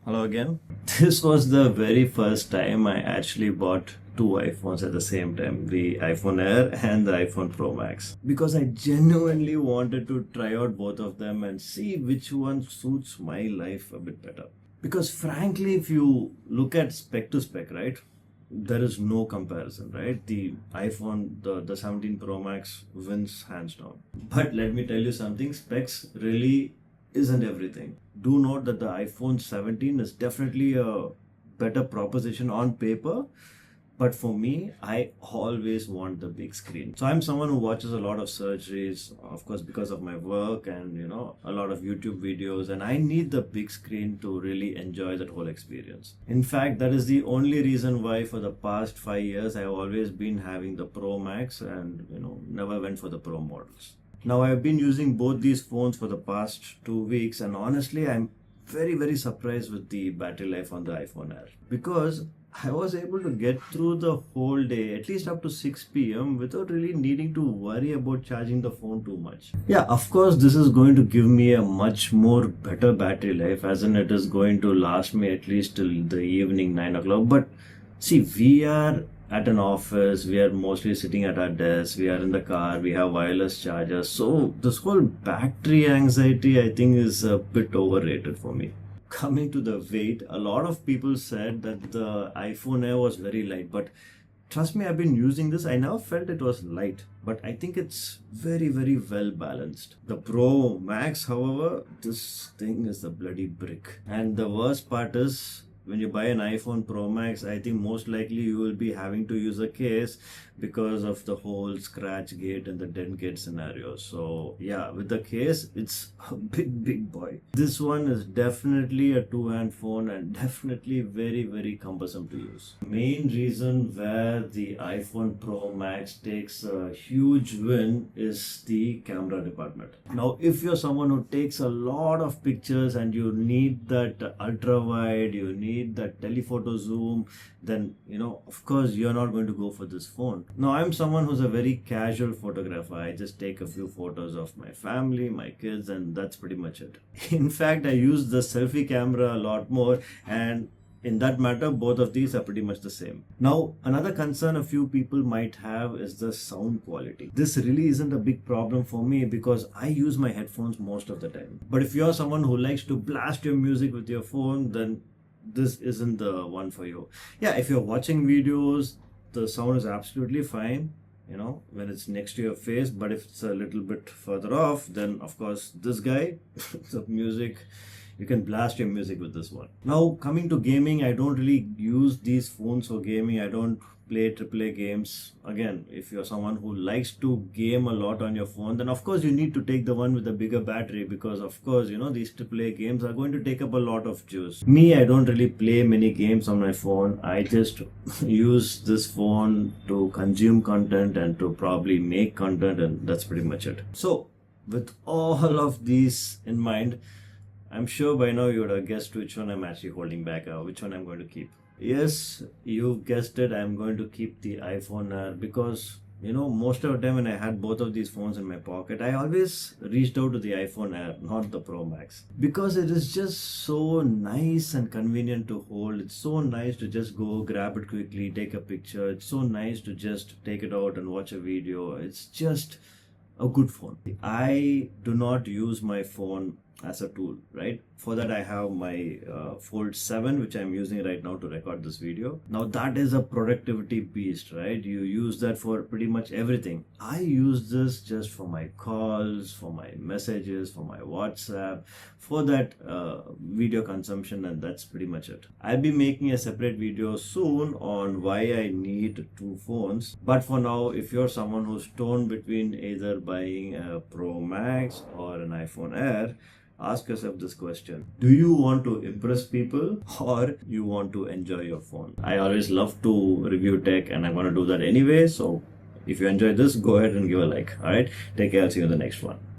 Hello again. This was the very first time I actually bought two iPhones at the same time, the iPhone Air and the iPhone Pro Max, because I genuinely wanted to try out both of them and see which one suits my life a bit better. Because frankly, if you look at spec to spec, right, there is no comparison, right? The iPhone, the 17 Pro Max wins hands down. But let me tell you something, specs really isn't everything. Do note that the iPhone 17 is definitely a better proposition on paper, but for me, I always want the big screen. So I'm someone who watches a lot of surgeries, of course, because of my work and a lot of YouTube videos, and I need the big screen to really enjoy that whole experience. In fact, that is the only reason why for the past 5 years I've always been having the Pro Max and never went for the Pro models. Now I've been using both these phones for the past 2 weeks, and honestly I'm very surprised with the battery life on the iPhone Air, because I was able to get through the whole day, at least up to 6 p.m., without really needing to worry about charging the phone too much. Yeah, of course, this is going to give me a much more better battery life, as in it is going to last me at least till the evening 9 o'clock. But see, we are at an office, we are mostly sitting at our desk, we are in the car, we have wireless chargers. So this whole battery anxiety, I think, is a bit overrated for me. Coming to the weight, a lot of people said that the iPhone Air was very light, but trust me, I've been using this. I never felt it was light, but I think it's very well balanced. The Pro Max, however, this thing is a bloody brick. And the worst part is, when you buy an iPhone Pro Max, I think most likely you will be having to use a case because of the whole scratch gate and the dent gate scenario. So yeah, with the case, it's a big boy. This one is definitely a two-hand phone and definitely very cumbersome to use. Main reason where the iPhone Pro Max takes a huge win is the camera department. Now, if you're someone who takes a lot of pictures and you need that ultra wide, you need that telephoto zoom, then of course you're not going to go for this phone. Now, I'm someone who's a very casual photographer. I just take a few photos of my family, my kids, and that's pretty much it. In fact, I use the selfie camera a lot more, and in that matter, both of these are pretty much the same. Now, another concern a few people might have is the sound quality. This really isn't a big problem for me because I use my headphones most of the time. But if you're someone who likes to blast your music with your phone, then this isn't the one for you. Yeah, if you're watching videos, the sound is absolutely fine, when it's next to your face, but if it's a little bit further off, then of course this guy, the music, you can blast your music with this one. Now, coming to gaming, I don't really use these phones for gaming. I don't play AAA games. Again, if you're someone who likes to game a lot on your phone, then of course you need to take the one with the bigger battery, because of course, these AAA games are going to take up a lot of juice. Me, I don't really play many games on my phone. I just use this phone to consume content and to probably make content, and that's pretty much it. So, with all of these in mind, I'm sure by now you would have guessed which one I'm actually holding back, which one I'm going to keep. Yes, you've guessed it, I'm going to keep the iPhone Air because, most of the time when I had both of these phones in my pocket, I always reached out to the iPhone Air, not the Pro Max. Because it is just so nice and convenient to hold. It's so nice to just go grab it quickly, take a picture. It's so nice to just take it out and watch a video. It's just a good phone. I do not use my phone as a tool, right? For that I have my Fold 7, which I'm using right now to record this video. Now that is a productivity beast, right? You use that for pretty much everything. I use this just for my calls, for my messages, for my WhatsApp, for that video consumption, and that's pretty much it. I'll be making a separate video soon on why I need two phones. But for now, if you're someone who's torn between either buying a Pro Max or an iPhone Air, ask yourself this question: do you want to impress people or you want to enjoy your phone? I always love to review tech and I'm going to do that anyway. So if you enjoyed this, go ahead and give a like. All right, take care. I'll see you in the next one.